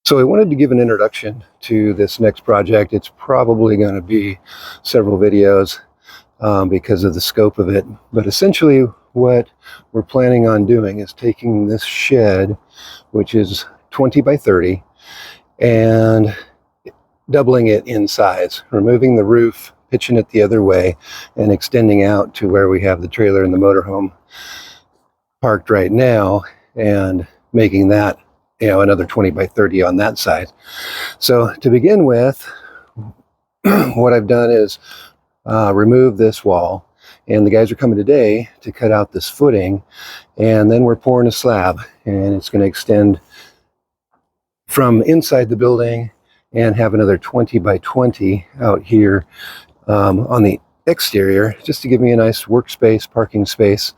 So I wanted to give an introduction to this next project. It's probably going to be several videos because of the scope of it. But essentially what we're planning on doing is taking this shed, which is 20 by 30, and doubling it in size, removing the roof, pitching it the other way, and extending out to where we have the trailer and the motorhome parked right now, and making that another 20 by 30 on that side. So to begin with, what I've done is remove this wall, and the guys are coming today to cut out this footing, and then we're pouring a slab, and it's going to extend from inside the building and have another 20 by 20 out here on the exterior, just to give me a nice workspace, parking space,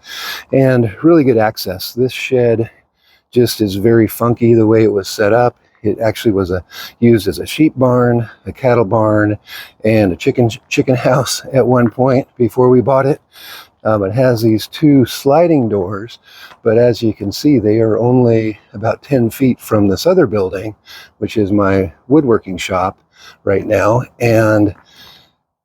and really good access. This shed just is very funky the way it was set up. It actually was used as a sheep barn, a cattle barn, and a chicken house at one point before we bought it. It has these two sliding doors, but as you can see, they are only about 10 feet from this other building, which is my woodworking shop right now, and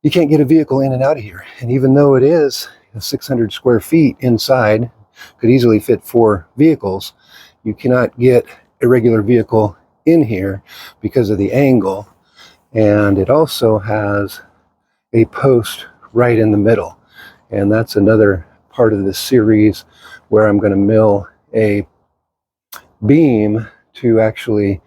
you can't get a vehicle in and out of here. And even though it is 600 square feet inside, could easily fit 4 vehicles, you cannot get a regular vehicle in here because of the angle. And it also has a post right in the middle. And that's another part of this series where I'm going to mill a beam to actually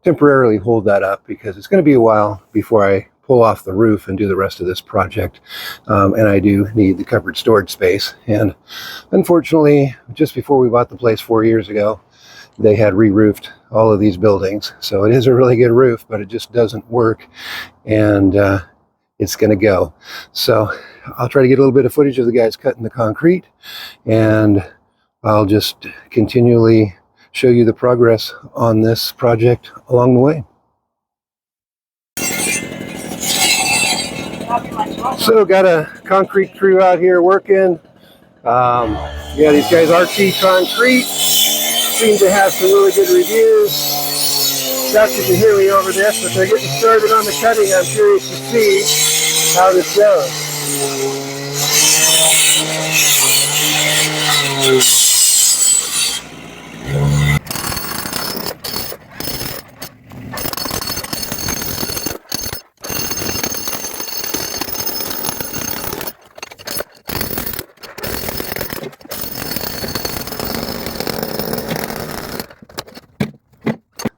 temporarily hold that up, because it's going to be a while before I pull off the roof and do the rest of this project. And I do need the covered storage space. And unfortunately, just before we bought the place 4 years ago, they had re-roofed all of these buildings. So it is a really good roof, but it just doesn't work, and it's going to go. So I'll try to get a little bit of footage of the guys cutting the concrete, and I'll just continually show you the progress on this project along the way. So got a concrete crew out here working. Yeah, these guys, RT Concrete, seem to have some really good reviews. Doubt you can hear me over this, but they're getting started on the cutting. I'm curious to see how this goes.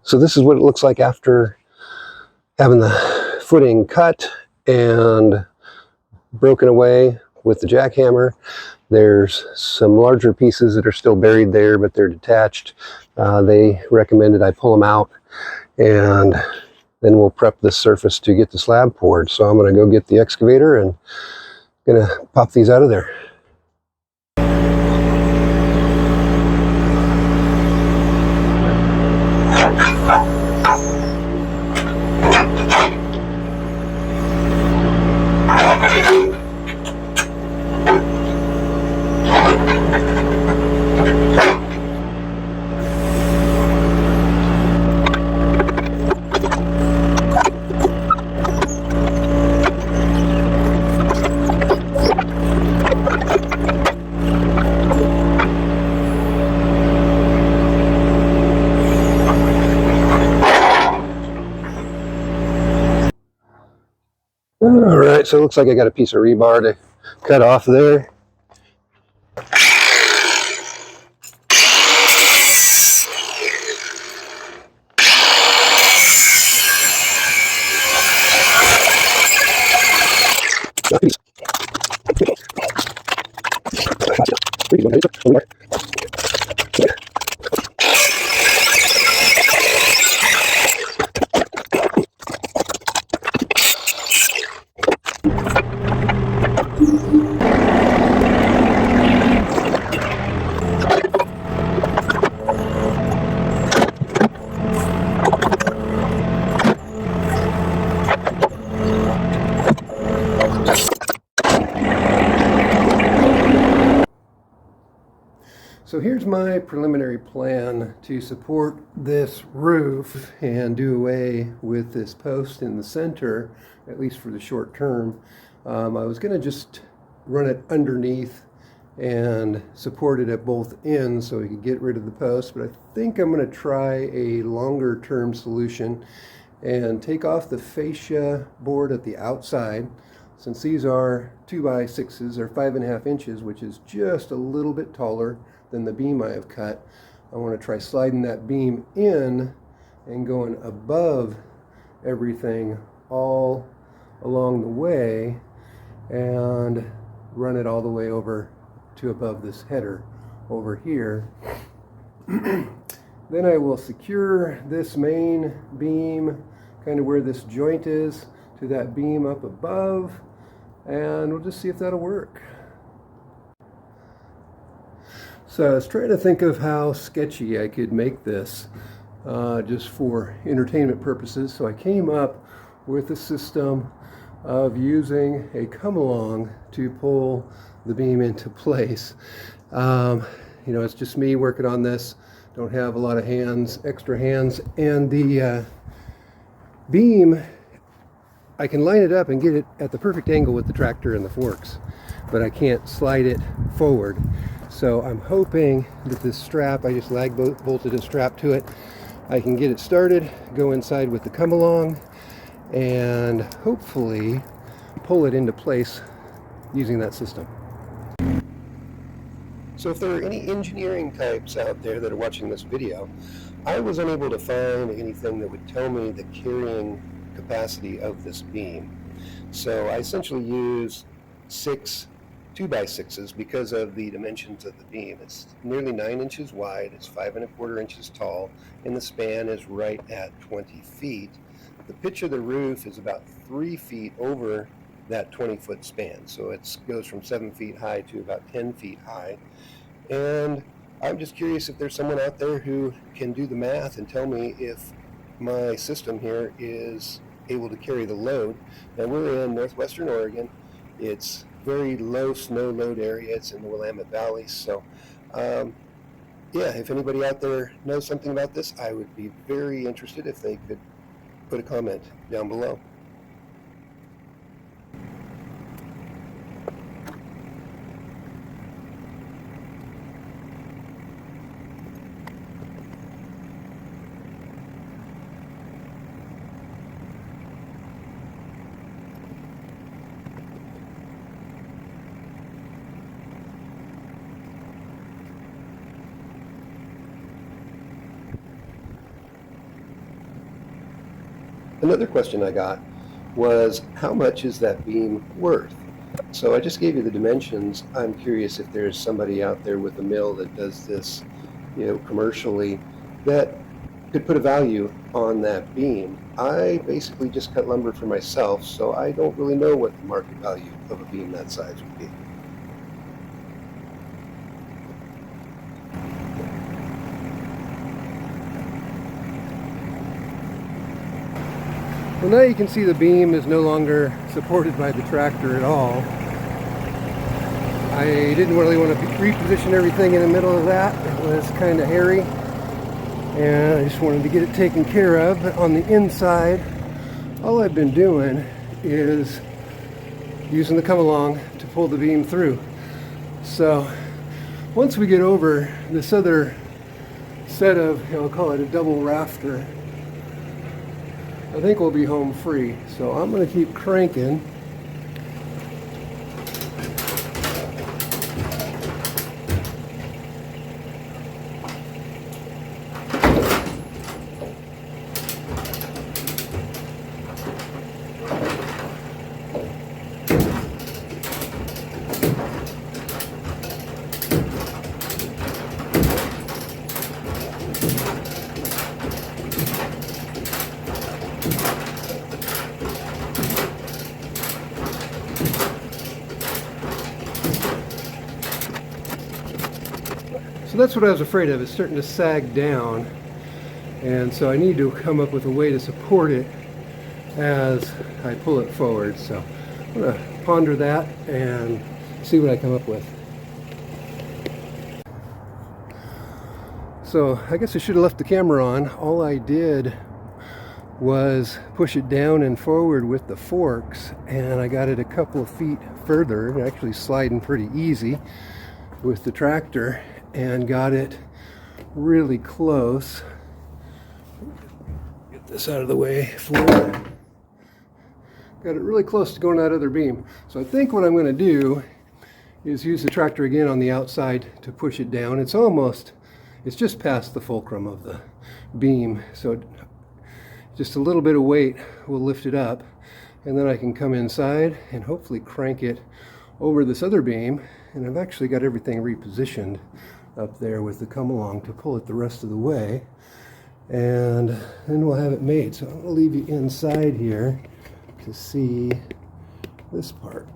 So this is what it looks like after having the footing cut and broken away with the jackhammer. There's some larger pieces that are still buried there, but they're detached. They recommended I pull them out, and then we'll prep this surface to get the slab poured. So I'm going to go get the excavator and going to pop these out of there. All right, so it looks like I got a piece of rebar to cut off there. So here's my preliminary plan to support this roof and do away with this post in the center, at least for the short term. I was going to just run it underneath and support it at both ends so we could get rid of the post, but I think I'm going to try a longer term solution and take off the fascia board at the outside. Since these are 2x6s or 5.5 inches, which is just a little bit taller than the beam I have cut, I want to try sliding that beam in and going above everything all along the way and run it all the way over to above this header over here. Then I will secure this main beam kind of where this joint is to that beam up above, and we'll just see if that'll work. So I was trying to think of how sketchy I could make this just for entertainment purposes. So I came up with a system of using a come-along to pull the beam into place. You know, it's just me working on this. Don't have a lot of hands, extra hands, and the beam, I can line it up and get it at the perfect angle with the tractor and the forks, but I can't slide it forward. So I'm hoping that this strap, I just lag bolted a strap to it, I can get it started, go inside with the come along, and hopefully pull it into place using that system. So if there are any engineering types out there that are watching this video, I was unable to find anything that would tell me the carrying capacity of this beam. So I essentially use 6 2x6s because of the dimensions of the beam. It's nearly 9 inches wide, it's 5.25 inches tall, and the span is right at 20 feet. The pitch of the roof is about 3 feet over that 20-foot span, so it goes from 7 feet high to about 10 feet high. And I'm just curious if there's someone out there who can do the math and tell me if my system here is able to carry the load. Now we're in northwestern Oregon. It's very low snow load area. It's in the Willamette Valley. So yeah, if anybody out there knows something about this, I would be very interested if they could put a comment down below. Another question I got was, how much is that beam worth? So I just gave you the dimensions. I'm curious if there's somebody out there with a mill that does this, you know, commercially, that could put a value on that beam. I basically just cut lumber for myself, so I don't really know what the market value of a beam that size would be. Well, now you can see the beam is no longer supported by the tractor at all. I didn't really want to reposition everything in the middle of that. It was kind of hairy, and I just wanted to get it taken care of. But on the inside, all I've been doing is using the come-along to pull the beam through. So once we get over this other set of, I'll call it a double rafter, I think we'll be home free. So I'm going to keep cranking. So that's what I was afraid of. It's starting to sag down, and so I need to come up with a way to support it as I pull it forward. So I'm going to ponder that and see what I come up with. So I guess I should have left the camera on. All I did was push it down and forward with the forks, and I got it a couple of feet further, actually sliding pretty easy with the tractor, and got it really close. Get this out of the way for it. Got it really close to going that other beam. So I think what I'm going to do is use the tractor again on the outside to push it down. It's just past the fulcrum of the beam, so just a little bit of weight will lift it up, and then I can come inside and hopefully crank it over this other beam. And I've actually got everything repositioned up there with the come along to pull it the rest of the way, and then we'll have it made. So I'm going to leave you inside here to see this part.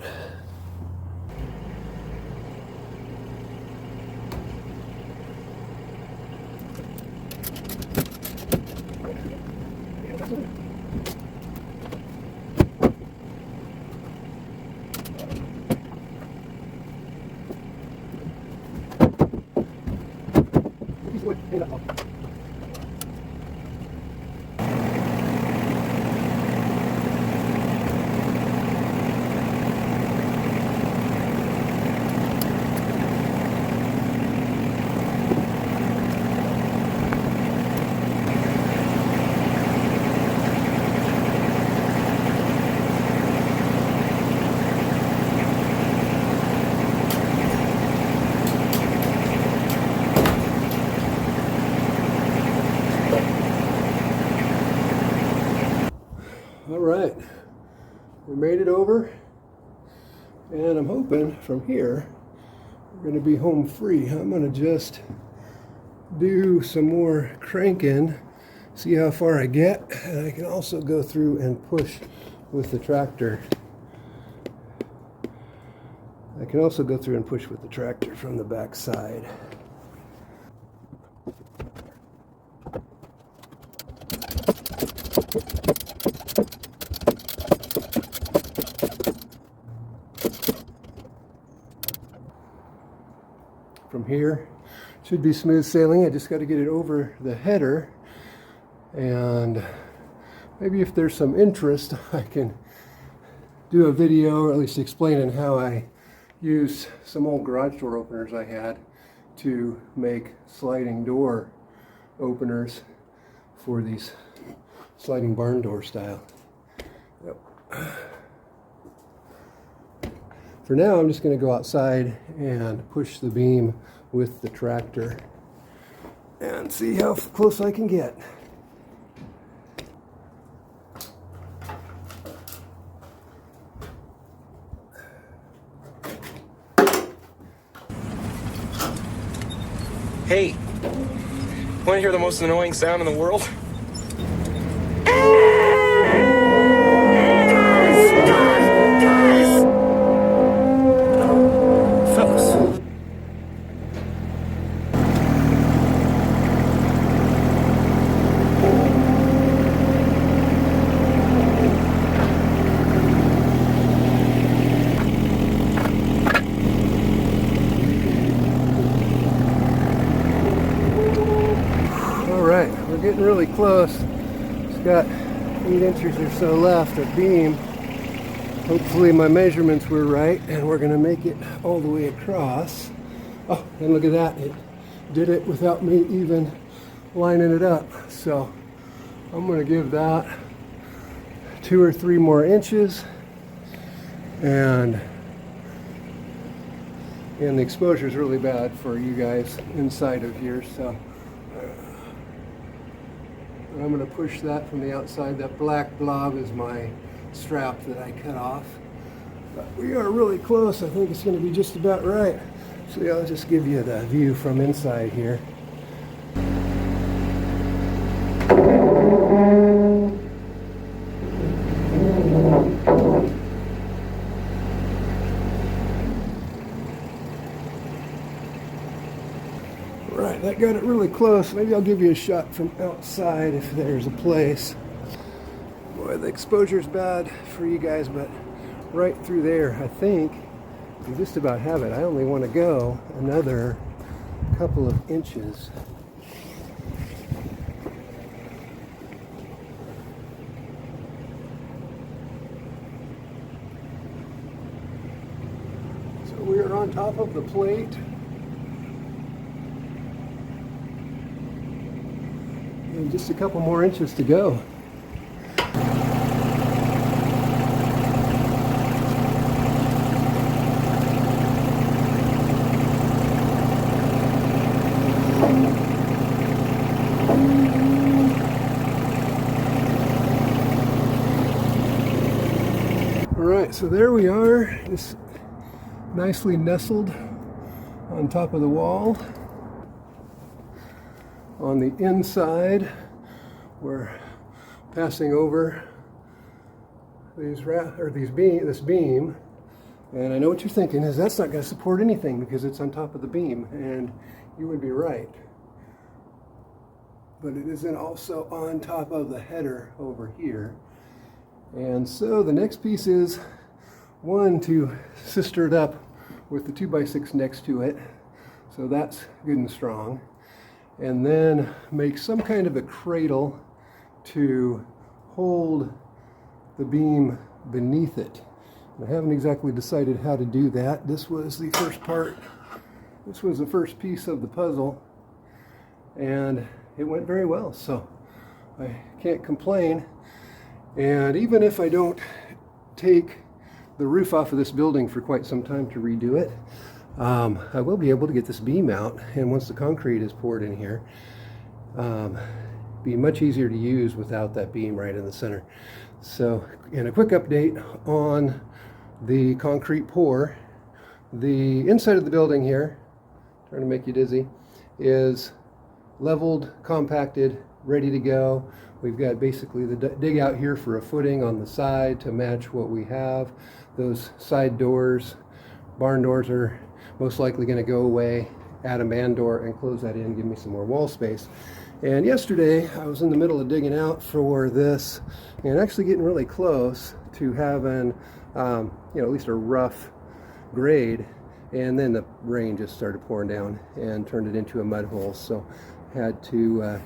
All right, we made it over, and I'm hoping from here we're going to be home free. I'm going to just do some more cranking, see how far I get, and I can also go through and push with the tractor. From the back side. From here, should be smooth sailing. I just got to get it over the header, and maybe if there's some interest, I can do a video, or at least explaining how I use some old garage door openers I had to make sliding door openers for these sliding barn door style. Yep. For now, I'm just going to go outside and push the beam with the tractor and see how close I can get. Hey, want to hear the most annoying sound in the world? Fellas. We're getting really close. It's got 8 inches or so left of beam. Hopefully my measurements were right, and we're going to make it all the way across. Oh, and look at that. It did it without me even lining it up. So I'm going to give that 2 or 3 more inches. And the exposure is really bad for you guys inside of here, so I'm going to push that from the outside. That black blob is my strap that I cut off. But we are really close. I think it's going to be just about right. So yeah, I'll just give you the view from inside here. Right, that got it really close. Maybe I'll give you a shot from outside if there's a place. Boy, the exposure's bad for you guys, but right through there, I think you just about have it. I only want to go another couple of inches. on top of the plate. And just a couple more inches to go. Alright, so there we are, just nicely nestled on top of the wall. On the inside, we're passing over this beam, and I know what you're thinking is that's not going to support anything because it's on top of the beam, and you would be right. But it isn't also on top of the header over here. And so the next piece is one to sister it up with the 2x6 next to it, so that's good and strong, and then make some kind of a cradle to hold the beam beneath it. I haven't exactly decided how to do that. This was the first part. This was the first piece of the puzzle, and it went very well, so I can't complain. And even if I don't take the roof off of this building for quite some time to redo it, I will be able to get this beam out, and once the concrete is poured in here, be much easier to use without that beam right in the center. So, and a quick update on the concrete pour. The inside of the building here, trying to make you dizzy, is leveled, compacted, ready to go. We've got basically the dig out here for a footing on the side to match what we have. Those side doors, barn doors, are most likely going to go away. Add a man door and close that in, give me some more wall space. And yesterday I was in the middle of digging out for this and actually getting really close to having at least a rough grade, and then the rain just started pouring down and turned it into a mud hole, so had to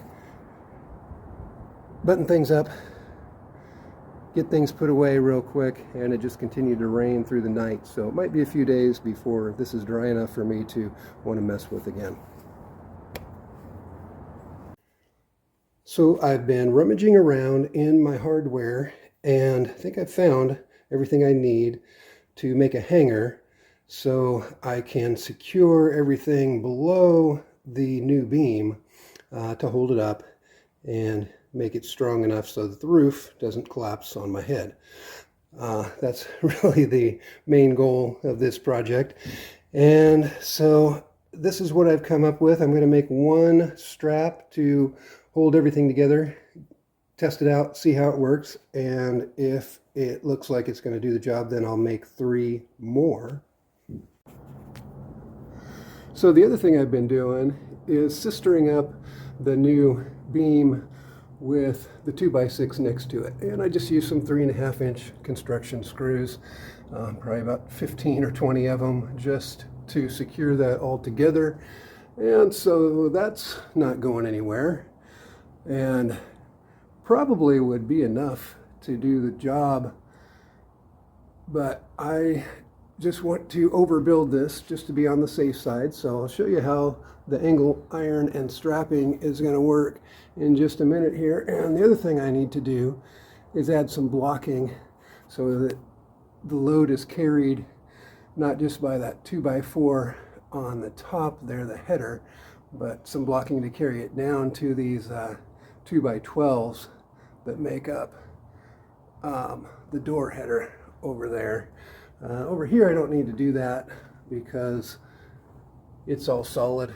button things up, get things put away real quick, and it just continued to rain through the night, so it might be a few days before this is dry enough for me to want to mess with again. So I've been rummaging around in my hardware, and I think I've found everything I need to make a hanger so I can secure everything below the new beam to hold it up and make it strong enough so that the roof doesn't collapse on my head. That's really the main goal of this project. And so this is what I've come up with. I'm going to make one strap to hold everything together, test it out, see how it works, and if it looks like it's going to do the job, then I'll make 3 more. So the other thing I've been doing is sistering up the new beam with the 2x6 next to it, and I just used some 3.5-inch construction screws, probably about 15 or 20 of them, just to secure that all together. And so that's not going anywhere, and probably would be enough to do the job, but I just want to overbuild this just to be on the safe side. So I'll show you how the angle iron and strapping is going to work in just a minute here. And the other thing I need to do is add some blocking so that the load is carried not just by that 2x4 on the top there, the header, but some blocking to carry it down to these 2x12s that make up the door header over there. Over here I don't need to do that because it's all solid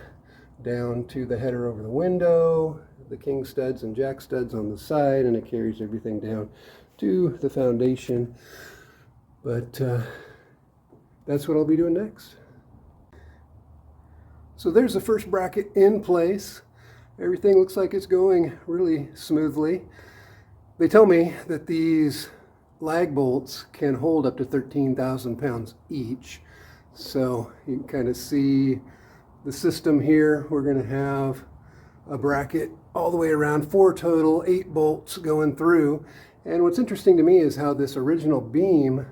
down to the header over the window, the king studs and jack studs on the side, and it carries everything down to the foundation. But that's what I'll be doing next. So there's the first bracket in place. Everything looks like it's going really smoothly. They tell me that these lag bolts can hold up to 13,000 pounds each. So you can kind of see the system here. We're going to have a bracket all the way around, 4 total, 8 bolts going through. And what's interesting to me is how this original beam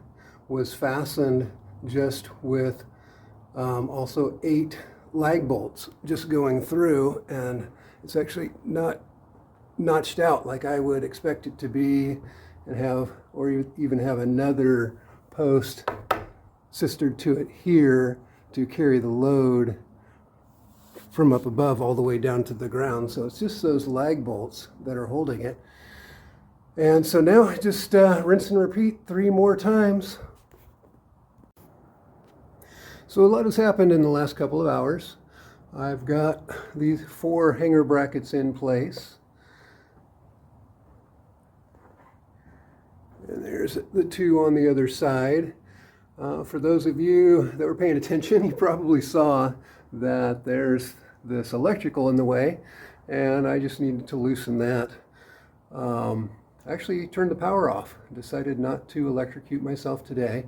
was fastened just with Also 8 lag bolts just going through, and it's actually not notched out like I would expect it to be, and have, or even have another post sistered to it here to carry the load from up above all the way down to the ground. So it's just those lag bolts that are holding it. And so now I just rinse and repeat 3 more times. So a lot has happened in the last couple of hours. I've got these 4 hanger brackets in place. And there's the 2 on the other side. For those of you that were paying attention, you probably saw that there's this electrical in the way, and I just needed to loosen that. Actually turned the power off. Decided not to electrocute myself today,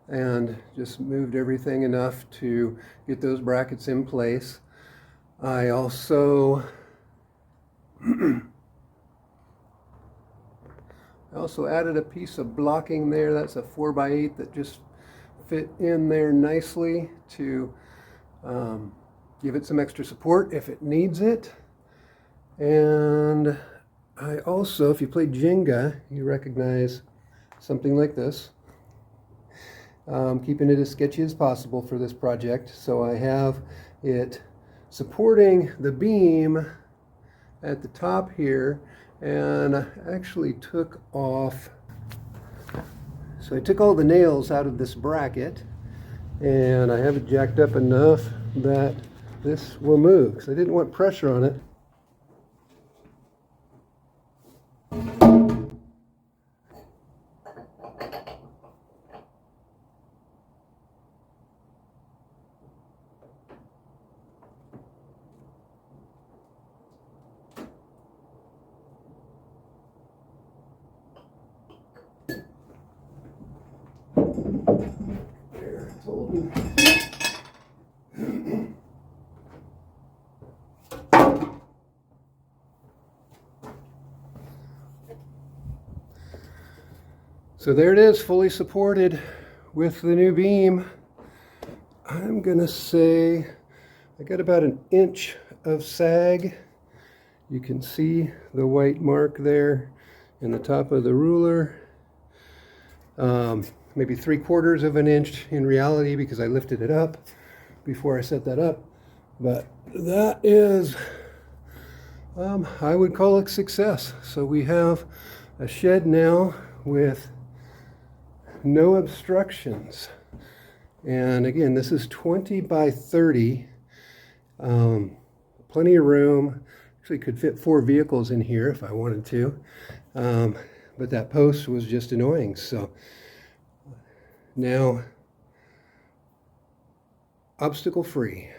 and just moved everything enough to get those brackets in place. I also added a piece of blocking there. That's a 4x8 that just fit in there nicely to give it some extra support if it needs it. And I also, if you play Jenga, you recognize something like this. Keeping it as sketchy as possible for this project. So I have it supporting the beam at the top here, and I actually took off, so I took all the nails out of this bracket, and I have it jacked up enough that this will move, because I didn't want pressure on it. There, it's holding. So there it is, fully supported with the new beam. I'm gonna say I got about 1 inch of sag. You can see the white mark there in the top of the ruler. Maybe 3/4 of an inch in reality, because I lifted it up before I set that up. But that is, I would call it success. So we have a shed now with no obstructions. And again, this is 20 by 30. Plenty of room. Actually could fit 4 vehicles in here if I wanted to. But that post was just annoying. So now, obstacle free.